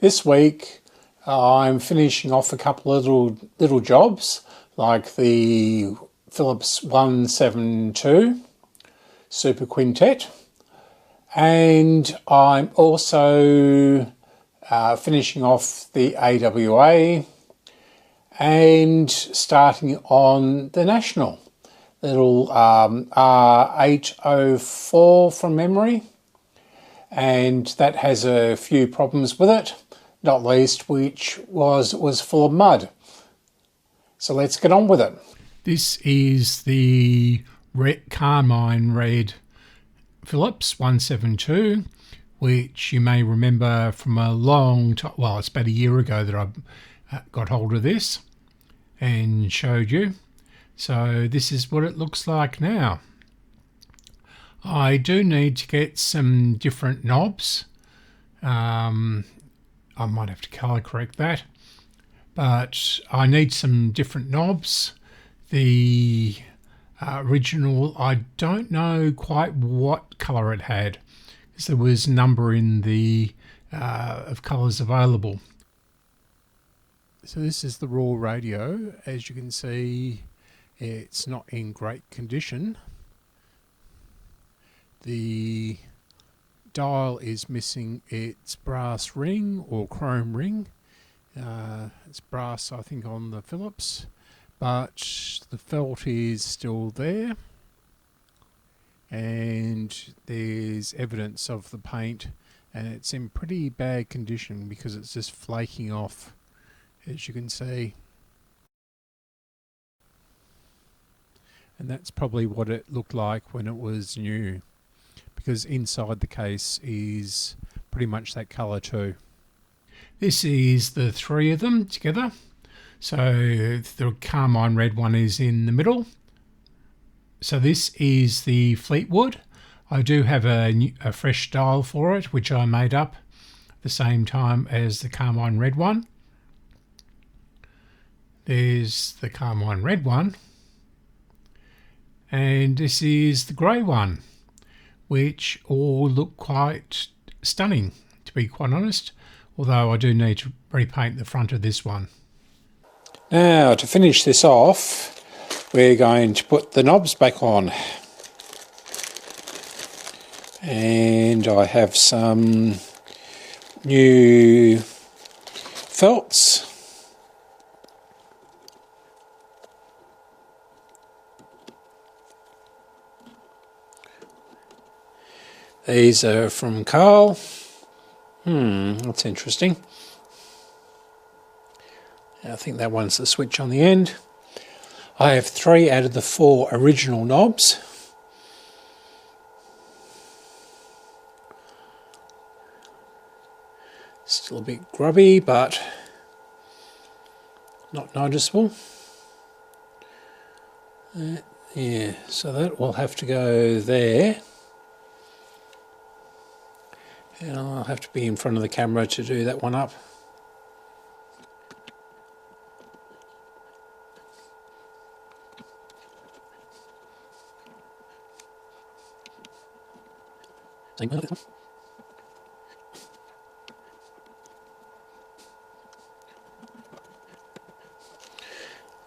This week I'm finishing off a couple of little jobs like the Philips 172 Super Quintet, and I'm also finishing off the AWA and starting on the National, little R804 from memory, and that has a few problems with it, not least which was full of mud. So let's get on with it. This is the Carmine Red Philips 172, which you may remember from a long time. Well, it's about a year ago that I got hold of this and showed you. So this is what it looks like now. I do need to get some different knobs. I might have to color correct that, but I need some different knobs. The original, I don't know quite what color it had, because there was a number in the of colors available. So this is the raw radio. As you can see, it's not in great condition. The dial is missing its brass ring or chrome ring. It's brass, I think, on the Philips, but the felt is still there, and there's evidence of the paint, and it's in pretty bad condition because it's just flaking off, as you can see. And that's probably what it looked like when it was new, because inside the case is pretty much that colour too. This is the three of them together. So the Carmine Red one is in the middle. So this is the Fleetwood. I do have a fresh dial for it, which I made up the same time as the Carmine Red one. There's the Carmine Red one. And this is the grey one, which all look quite stunning, to be quite honest, although I do need to repaint the front of this one. Now, to finish this off, we're going to put the knobs back on. And I have some new felts. These are from Carl. That's interesting. I think that one's the switch on the end. I have 3 out of the 4 original knobs. Still a bit grubby, but not noticeable. Yeah, so that will have to go there. And I'll have to be in front of the camera to do that one up.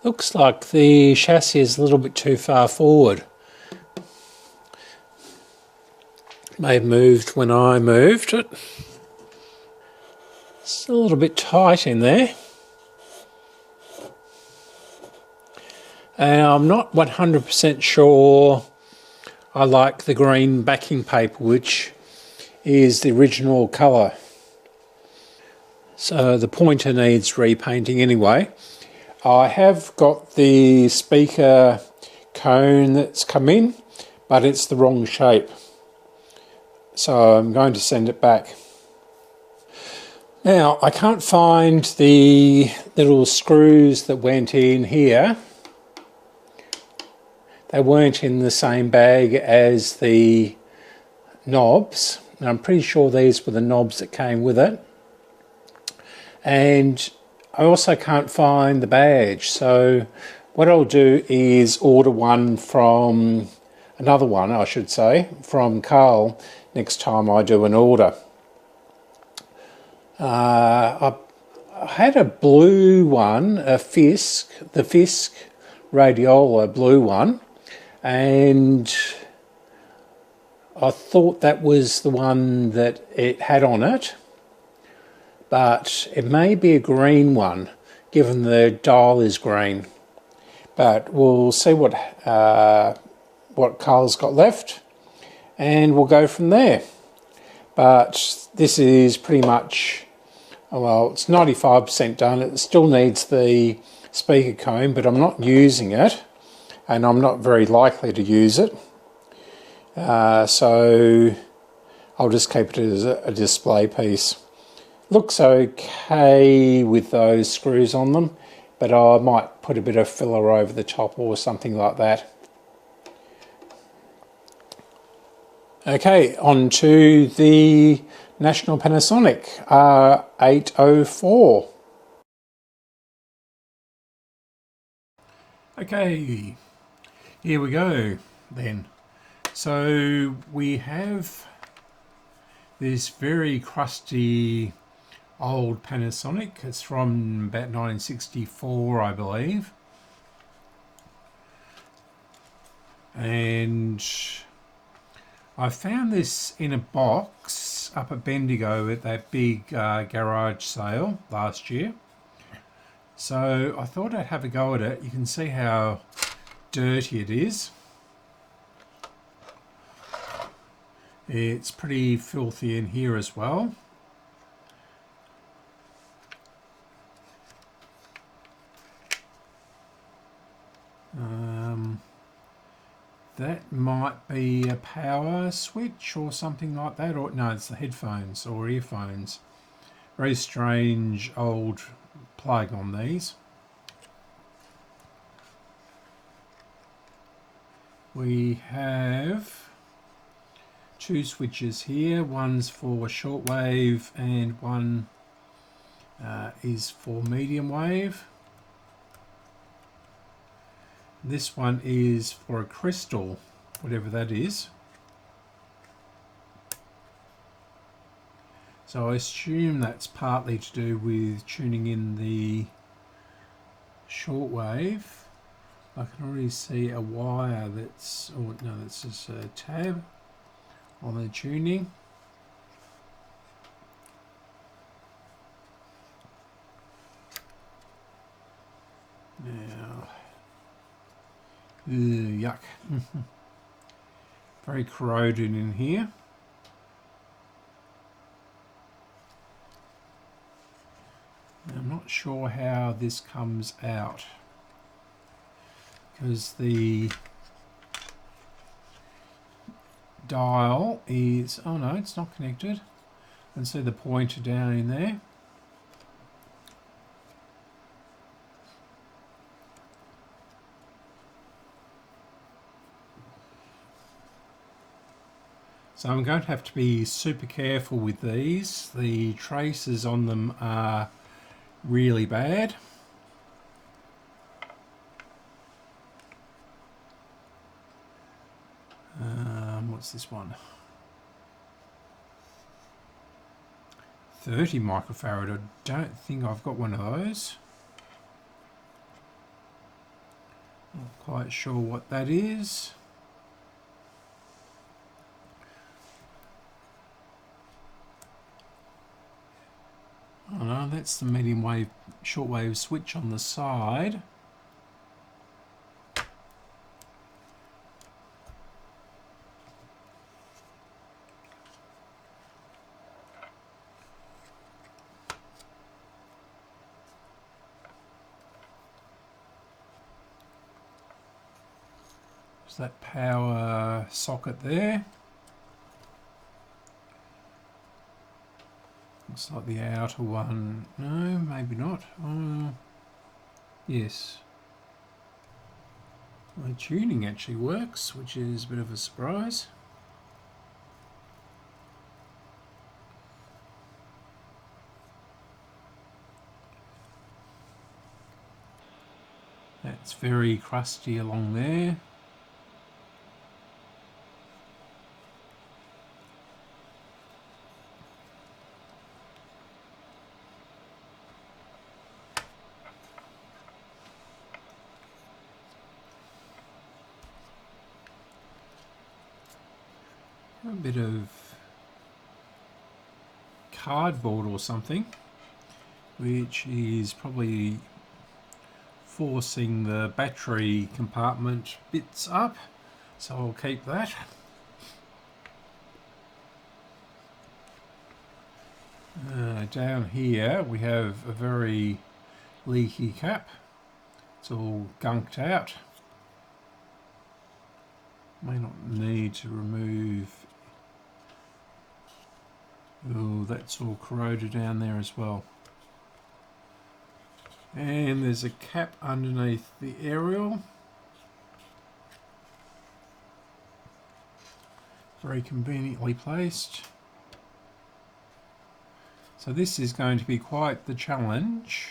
Looks like the chassis is a little bit too far forward. May have moved when I moved it. It's a little bit tight in there. And I'm not 100% sure I like the green backing paper, which is the original colour. So the pointer needs repainting anyway. I have got the speaker cone that's come in, but it's the wrong shape. So I'm going to send it back. Now, I can't find the little screws that went in here. They weren't in the same bag as the knobs. And I'm pretty sure these were the knobs that came with it. And I also can't find the badge. So what I'll do is order one from, another one I should say, from Carl next time I do an order. I had a blue one, a Fisk, the Fisk Radiola blue one, and I thought that was the one that it had on it, but it may be a green one, given the dial is green. But we'll see what Carl's got left, and we'll go from there. But this is pretty much, well, it's 95% done. It still needs the speaker comb, but I'm not using it, and I'm not very likely to use it. So I'll just keep it as a display piece. Looks okay with those screws on them, but I might put a bit of filler over the top or something like that. Okay, on to the National Panasonic R804. Okay, here we go then. So we have this very crusty old Panasonic. It's from about 1964, I believe. And I found this in a box up at Bendigo at that big garage sale last year. So I thought I'd have a go at it. You can see how dirty it is. It's pretty filthy in here as well. That might be a power switch or something like that, or no, it's the headphones or earphones. Very strange old plug on these. We have two switches here. One's for shortwave and one is for medium wave. This one is for a crystal, whatever that is. So I assume that's partly to do with tuning in the shortwave. I can already see a wire that's, oh no, that's just a tab on the tuning. Now, yuck. Very corroded in here. I'm not sure how this comes out, because the dial is, oh no, it's not connected. You can see the pointer down in there. So I'm going to have to be super careful with these. The traces on them are really bad. What's this one? 30 microfarad. I don't think I've got one of those. Not quite sure what that is. Oh no, that's the medium wave shortwave switch on the side. There's that power socket there. Looks like the outer one. No, maybe not. Yes. The tuning actually works, which is a bit of a surprise. That's very crusty along there. a bit of cardboard or something, which is probably forcing the battery compartment bits up, so I'll keep that. Down here we have a very leaky cap. It's all gunked out. May not need to remove. Oh, that's all corroded down there as well. And there's a cap underneath the aerial. Very conveniently placed. So this is going to be quite the challenge.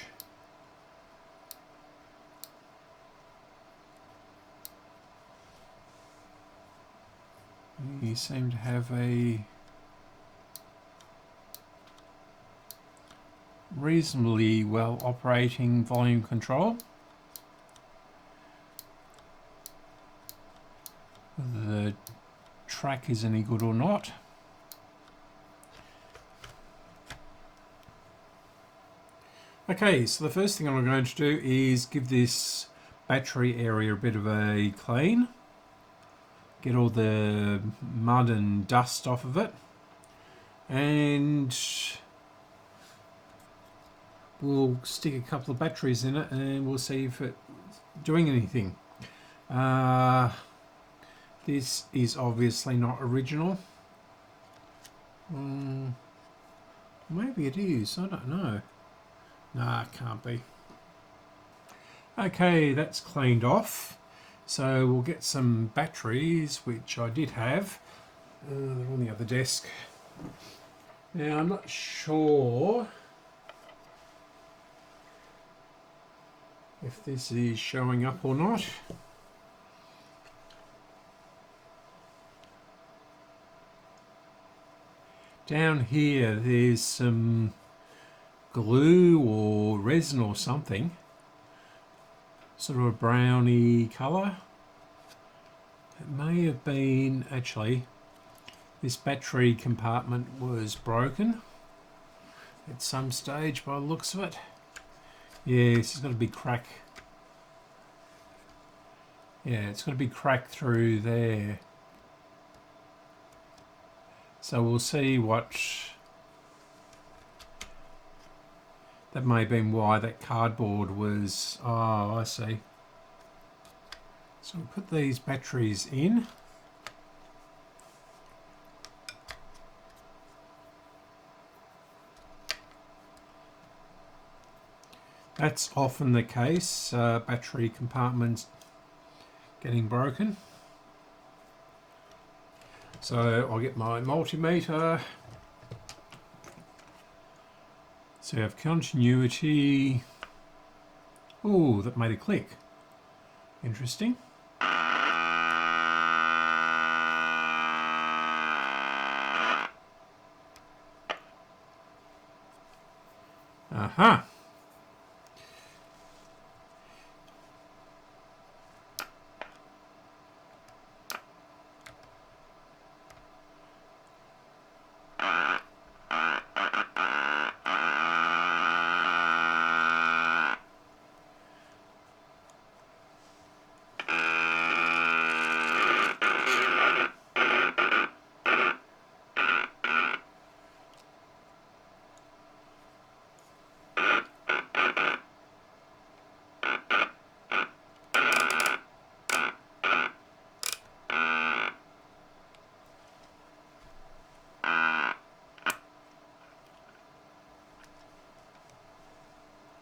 You seem to have a reasonably well operating volume control. Whether the track is any good or not. Okay, so the first thing I'm going to do is give this battery area a bit of a clean. Get all the mud and dust off of it. And we'll stick a couple of batteries in it and we'll see if it's doing anything. This is obviously not original. Maybe it is, I don't know. Nah, it can't be. Okay, that's cleaned off. So we'll get some batteries, which I did have. They're on the other desk. Now, I'm not sure if this is showing up or not. Down here, there's some glue or resin or something, sort of a browny colour. It may have been, actually, this battery compartment was broken at some stage by the looks of it. Yes, it's got a big crack. Yeah, it's got a big crack through there. So we'll see what... That may have been why that cardboard was... Oh, I see. So we'll put these batteries in. That's often the case, battery compartments getting broken. So I'll get my multimeter. So we have continuity. Oh, that made a click. Interesting. Aha.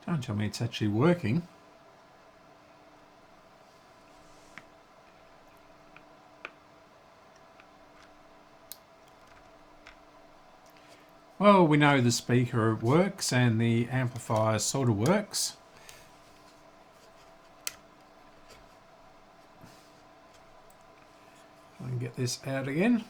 Don't tell me it's actually working. Well, we know the speaker works and the amplifier sort of works. Try and get this out again.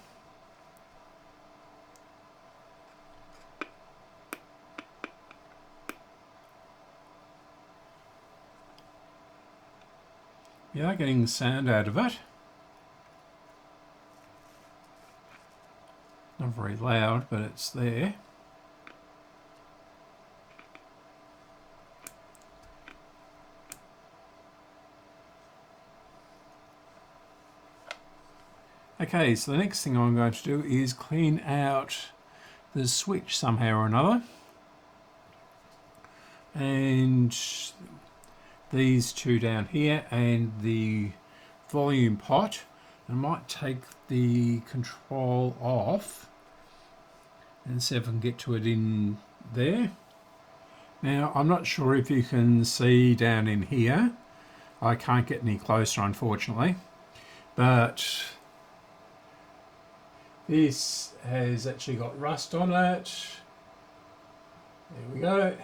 Yeah, getting the sound out of it. Not very loud, but it's there. Okay, so the next thing I'm going to do is clean out the switch somehow or another. And these two down here and the volume pot. I might take the control off and see if I can get to it in there. Now, I'm not sure if you can see down in here. I can't get any closer, unfortunately. But this has actually got rust on it. There we go.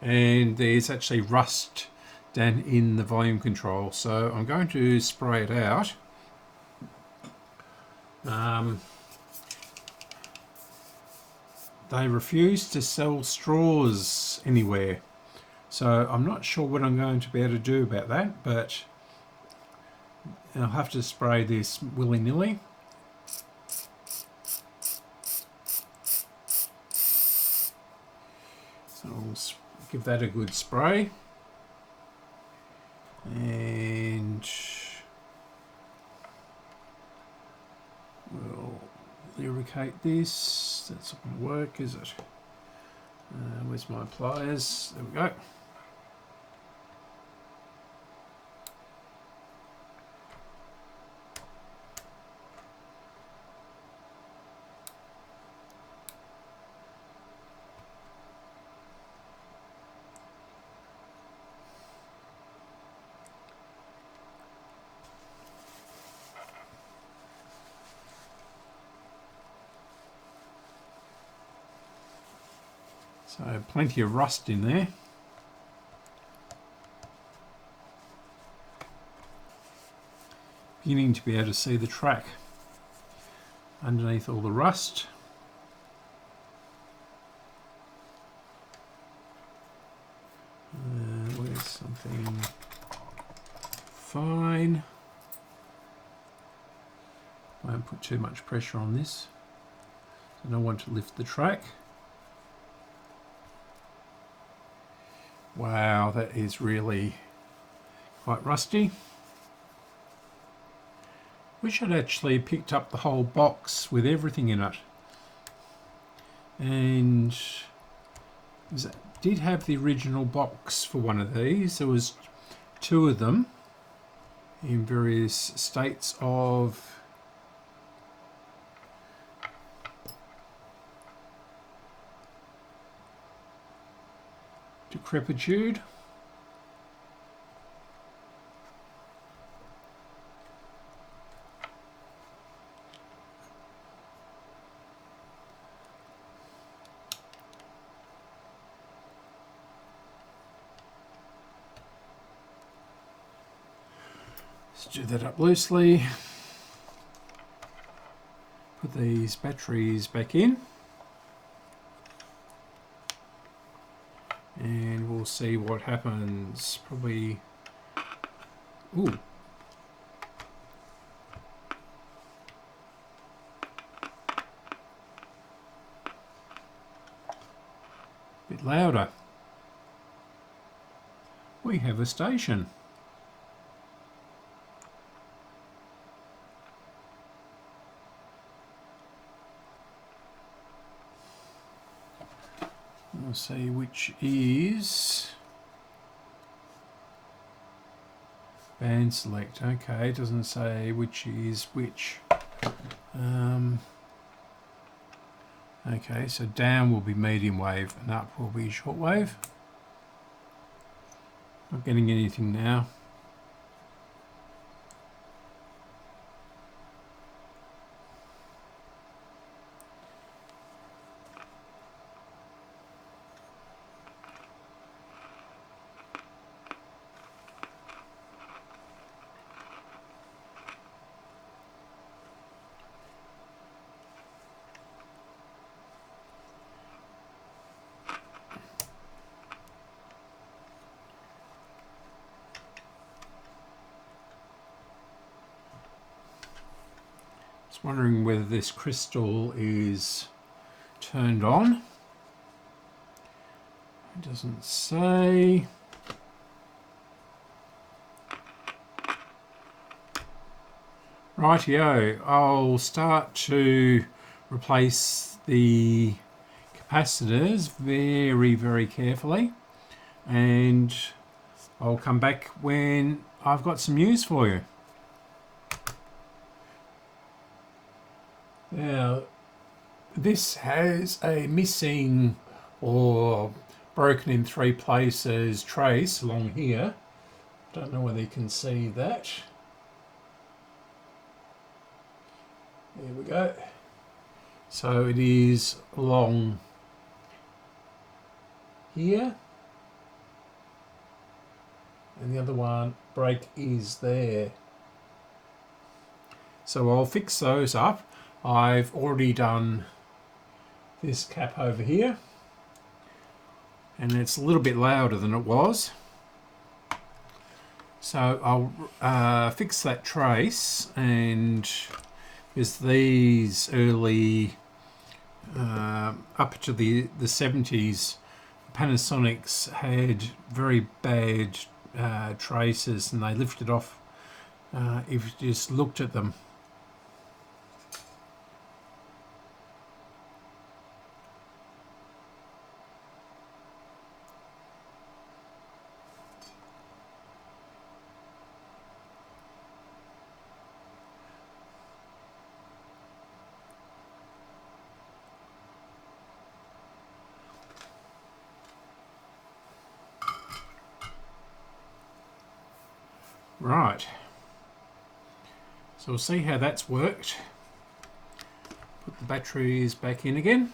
And there's actually rust down in the volume control, so I'm going to spray it out. They refuse to sell straws anywhere, so I'm not sure what I'm going to be able to do about that, but I'll have to spray this willy-nilly. So I'll give that a good spray. And we'll lubricate this. That's not going to work, is it? Where's my pliers? There we go. So plenty of rust in there. Beginning to be able to see the track underneath all the rust. Where's something fine? Won't put too much pressure on this. I don't want to lift the track. Wow, that is really quite rusty. Wish I'd actually picked up the whole box with everything in it. And did have the original box for one of these. There was two of them in various states of decrepitude. Let's do that up loosely. Put these batteries back in. And we'll see what happens. Probably, ooh. Bit louder. We have a station. We'll see which is band select. Okay, it doesn't say which is which. Okay, so down will be medium wave and up will be short wave. Not getting anything now. Just wondering whether this crystal is turned on. It doesn't say. Rightio, I'll start to replace the capacitors very carefully, and I'll come back when I've got some news for you. Now, this has a missing or broken in 3 places trace along here. Don't know whether you can see that. There we go. So it is along here, and the other one break is there. So I'll fix those up. I've already done this cap over here, and it's a little bit louder than it was. So I'll fix that trace, and is these early up to the 70s, Panasonics had very bad traces, and they lifted off if you just looked at them. Right, so we'll see how that's worked. Put the batteries back in again.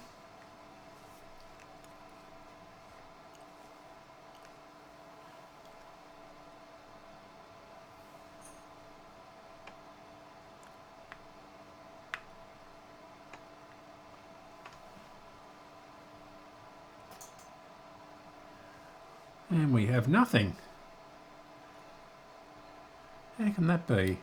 And we have nothing. How can that be?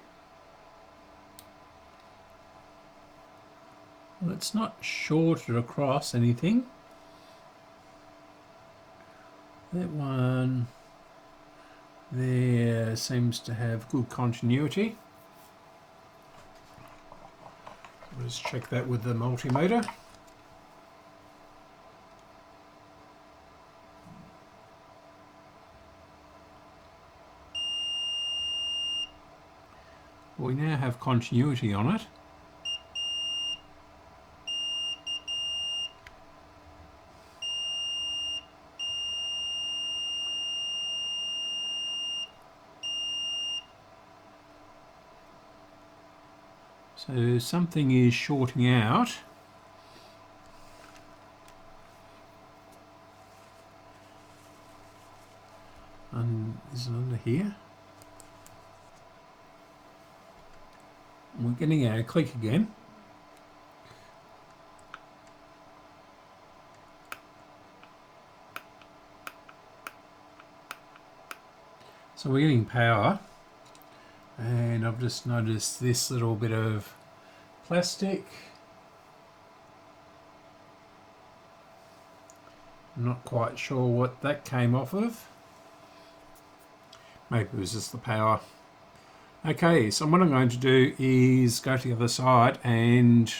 Well, it's not shorted across anything. That one there seems to have good continuity. Let's check that with the multimeter. We now have continuity on it. So something is shorting out. And is it under here? We're getting a click again. So we're getting power, and I've just noticed this little bit of plastic. I'm not quite sure what that came off of. Maybe it was just the power. Okay, so what I'm going to do is go to the other side, and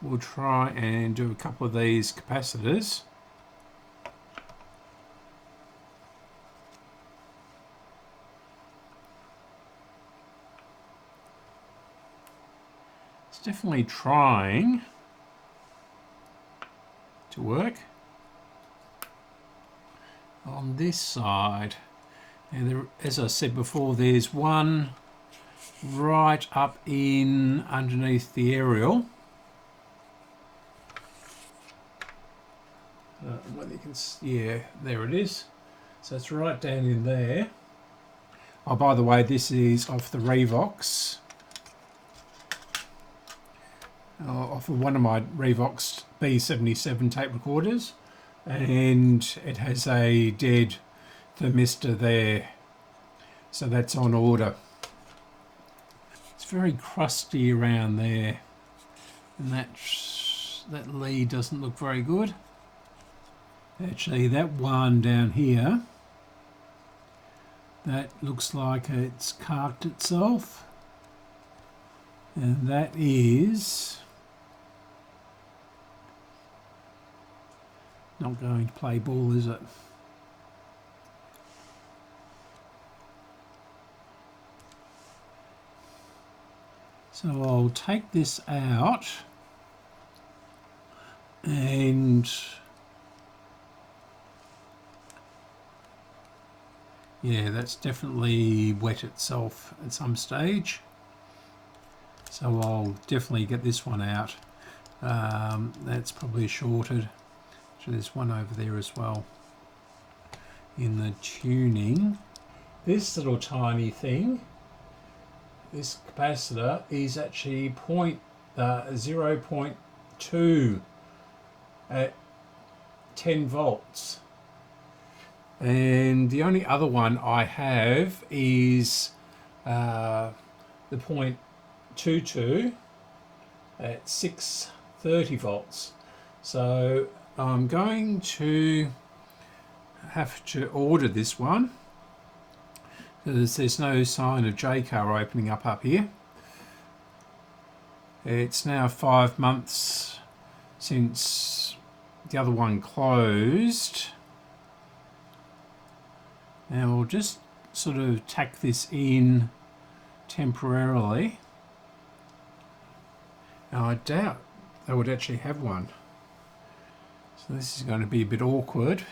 we'll try and do a couple of these capacitors. It's definitely trying to work. On this side, and there, as I said before, there's one right up in underneath the aerial. Whether you can, yeah, there it is. So it's right down in there. Oh, by the way, this is off the Revox. Off of one of my Revox B77 tape recorders, and it has a dead thermistor there, so that's on order. It's very crusty around there, and that lead doesn't look very good. Actually, that one down here, that looks like it's carked itself, and that is not going to play ball, is it? So I'll take this out, and yeah, that's definitely wet itself at some stage. So I'll definitely get this one out. That's probably shorted. So there's one over there as well. In the tuning, this little tiny thing, this capacitor is actually 0.2 at 10 volts. And the only other one I have is the 0.22 at 630 volts. So I'm going to have to order this one because there's no sign of Jaycar opening up here. It's now 5 months since the other one closed. Now we'll just sort of tack this in temporarily. Now I doubt they would actually have one. So this is going to be a bit awkward,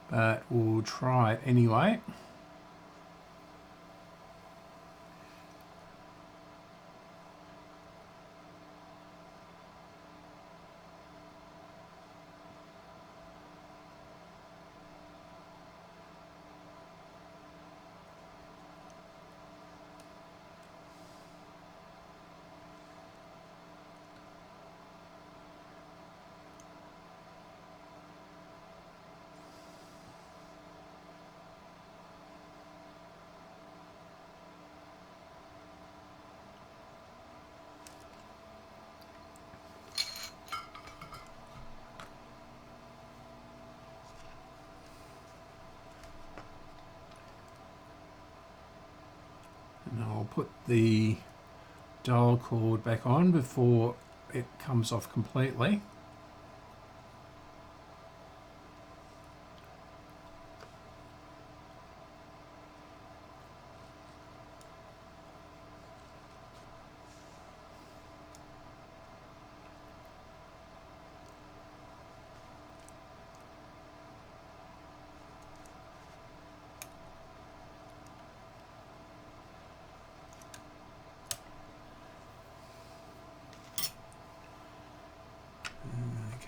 but we'll try it anyway. And I'll put the dial cord back on before it comes off completely.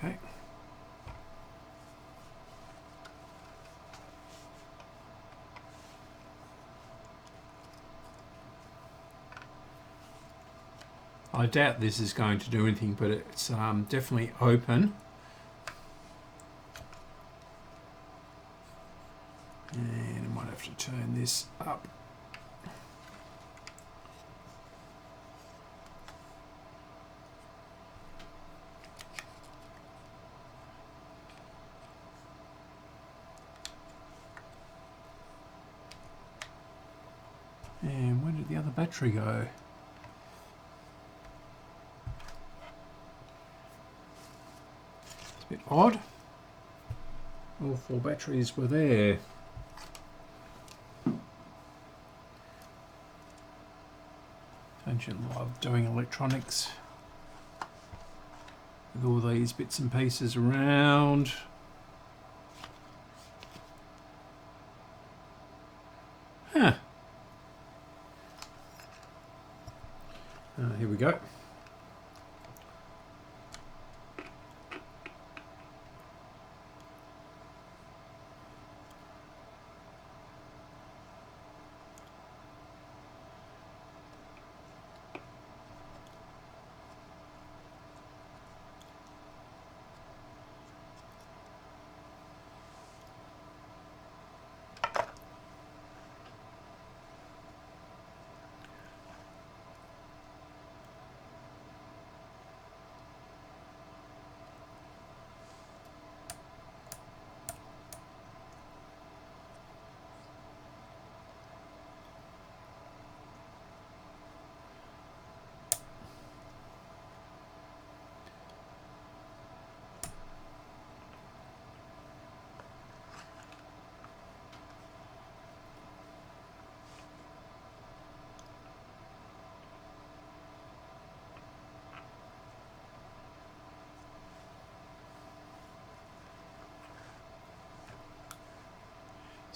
Okay. I doubt this is going to do anything, but it's definitely open. And I might have to turn this up. And where did the other battery go? It's a bit odd. All 4 batteries were there. Don't you love doing electronics with all these bits and pieces around? Huh. Here we go.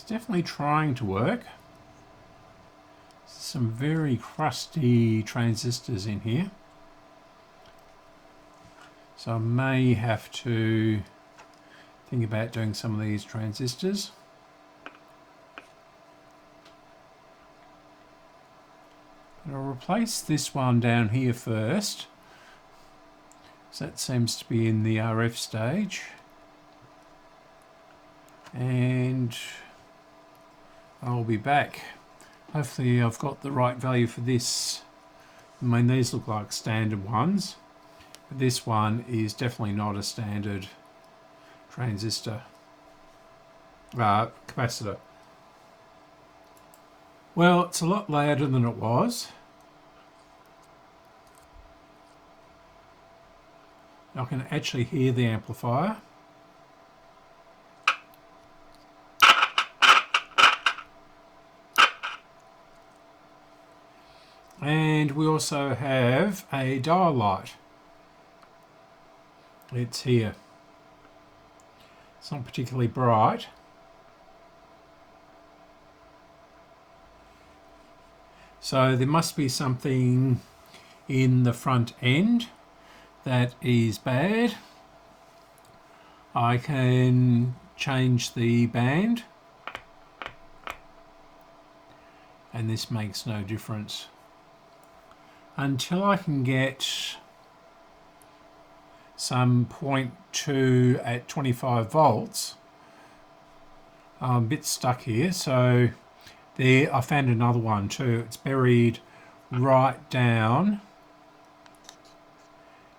definitely trying to work. Some very crusty transistors in here. So I may have to think about doing some of these transistors. But I'll replace this one down here first. So that seems to be in the RF stage. And I'll be back. Hopefully I've got the right value for this. I mean, these look like standard ones, but this one is definitely not a standard transistor capacitor. Well, it's a lot louder than it was. I can actually hear the amplifier. And we also have a dial light. It's here. It's not particularly bright. So there must be something in the front end that is bad. I can change the band, and this makes no difference. Until I can get some 0.2 at 25 volts, I'm a bit stuck here. So there, I found another one too. It's buried right down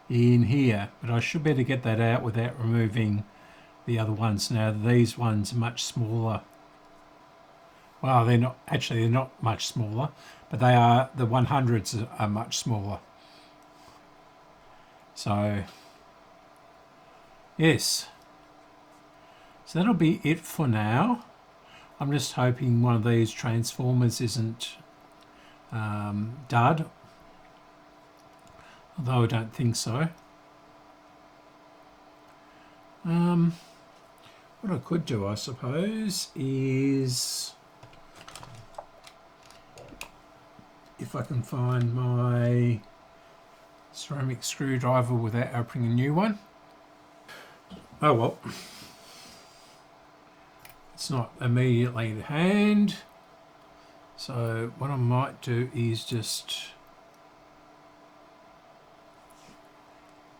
in here, but I should be able to get that out without removing the other ones. Now these ones are much smaller. Well, they're not much smaller, but they are, the 100s are much smaller. So yes, so that'll be it for now. I'm just hoping one of these transformers isn't dud, although I don't think so. What I could do, I suppose, is if I can find my ceramic screwdriver without opening a new one. Oh well, it's not immediately in hand. So what I might do is just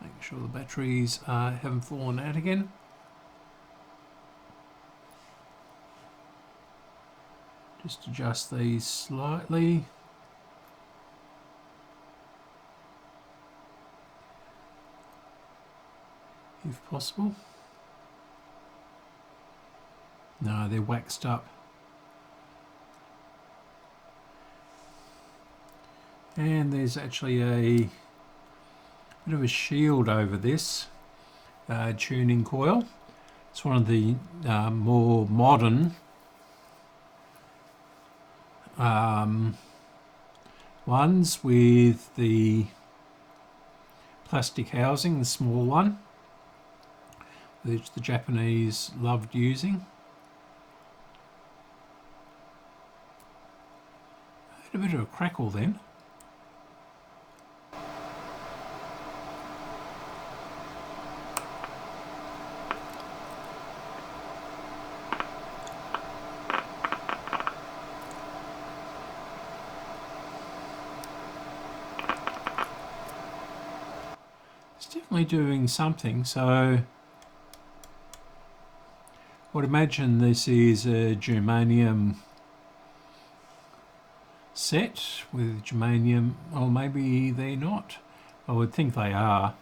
make sure the batteries haven't fallen out again. Just adjust these slightly. If possible. No, they're waxed up. And there's actually a bit of a shield over this tuning coil. It's one of the more modern ones with the plastic housing, the small one, which the Japanese loved using. I had a bit of a crackle then. It's definitely doing something, so I would imagine this is a germanium set with germanium, or maybe they're not. I would think they are,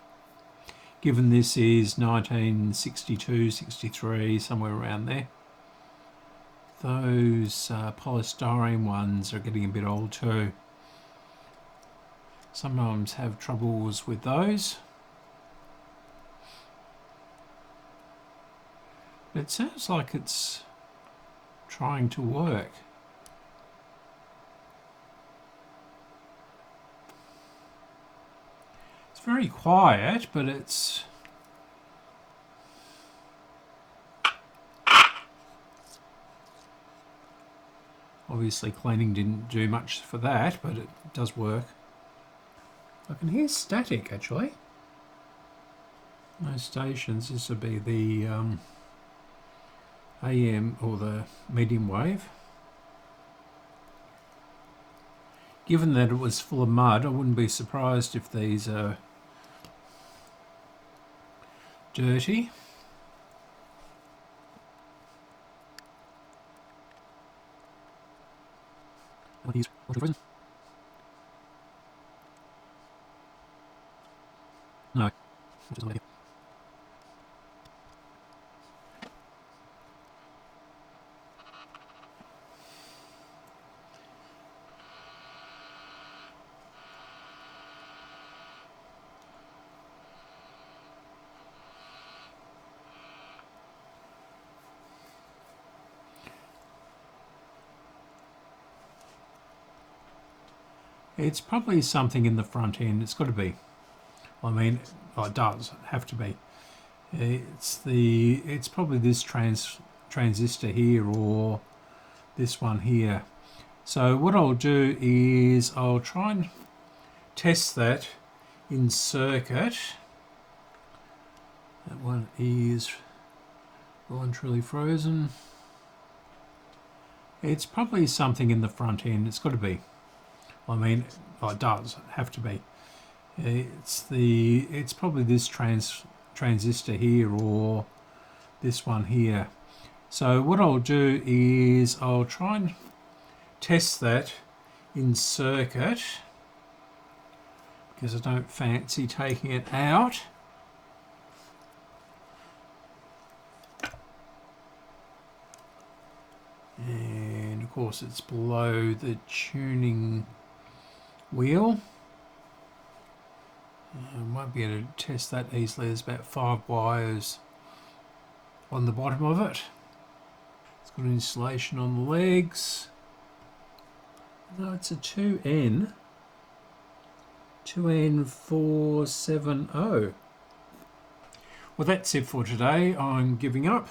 given this is 1962, 63, somewhere around there. Those polystyrene ones are getting a bit old too. Sometimes have troubles with those. It sounds like it's trying to work. It's very quiet, but it's Obviously cleaning didn't do much for that, but it does work. I can hear static actually. No stations. This would be the AM or the medium wave. Given that it was full of mud, I wouldn't be surprised if these are dirty. No. It's probably something in the front end. It's got to be. I mean, it does have to be. It's probably this transistor here or this one here. So what I'll do is I'll try and test that in circuit. That one is well and truly frozen. It's probably something in the front end. It's got to be. I mean, it does have to be. It's probably this transistor here or this one here. So what I'll do is I'll try and test that in circuit because I don't fancy taking it out. And of course it's below the tuning wheel. I won't be able to test that easily. There's about 5 wires on the bottom of it. It's got insulation on the legs. No, it's a 2N470. Well, that's it for today. I'm giving up.